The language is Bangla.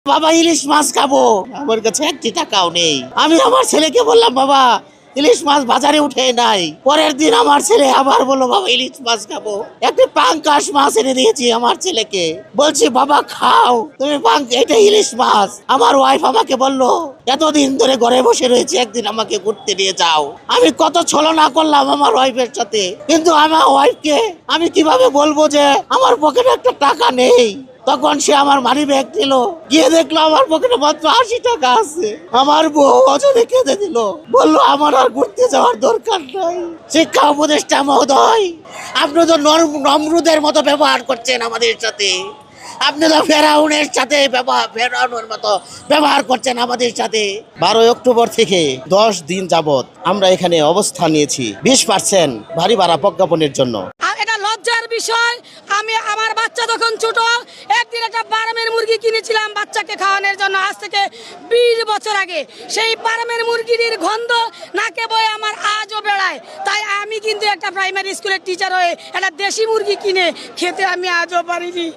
বাবা ইলিশ মাছ খাবো, আমার কাছে 1টি টাকাও নেই। আমি আমার ছেলেকে বললাম বাবা ইলিশ মাছ বাজারে উঠে নাই। পরের দিন আমার ছেলে আবার বললো বাবা ইলিশ মাছ খাবো। একটি পাঙ্কাশ মাছ এনে দিয়েছি আমার ছেলেকে, বলছি বাবা খাও তুমি এটা ইলিশ মাছ। আমার ওয়াইফ আমাকে বললো এতদিন ধরে ঘরে বসে রয়েছে, একদিন আমাকে ঘুরতে নিয়ে যাও। আমি কত ছলনা করলাম আমার ওয়াইফের সাথে, কিন্তু আমার ওয়াইফকে আমি কিভাবে বলবো যে আমার পকেটে একটা টাকা নেই। তখন সে আমার মানি ব্যাগ দিল, গিয়ে দেখলো আমার পকেটে মাত্র 80 টাকা আছে। আমার বউ অজরে কেঁদে দিল, বললো আমার আর ঘুরতে যাওয়ার দরকার নাই। শিক্ষা উপদেষ্টা মহোদয়, আপনি তো নমরুদের মতো ব্যবহার করছেন আমাদের সাথে। আপনি তো ফেরাউনের সাথে ফেরাউনের মতো ব্যবহার করছেন আমাদের সাথে। 12 অক্টোবর থেকে 10 দিন যাবত আমরা এখানে অবস্থান নিয়েছি 20% ভারী ভাড়া প্রজ্ঞাপনের জন্য। এটা লজ্জার বিষয়। আমি আমার বাচ্চা তখন ছোট, একদিন একটা ফার্মের মুরগি কিনেছিলাম বাচ্চাকে খাওয়ানোর জন্য, আজ থেকে 20 বছর আগে। সেই ফার্মের মুরগির গন্ধ নাকে বয়ে আমার আজও বেড়ায়। তাই আমি কিন্তু একটা প্রাইমারি স্কুলের টিচার হয়ে একটা দেশি মুরগি কিনে খেতে আমি আজও পারিনি।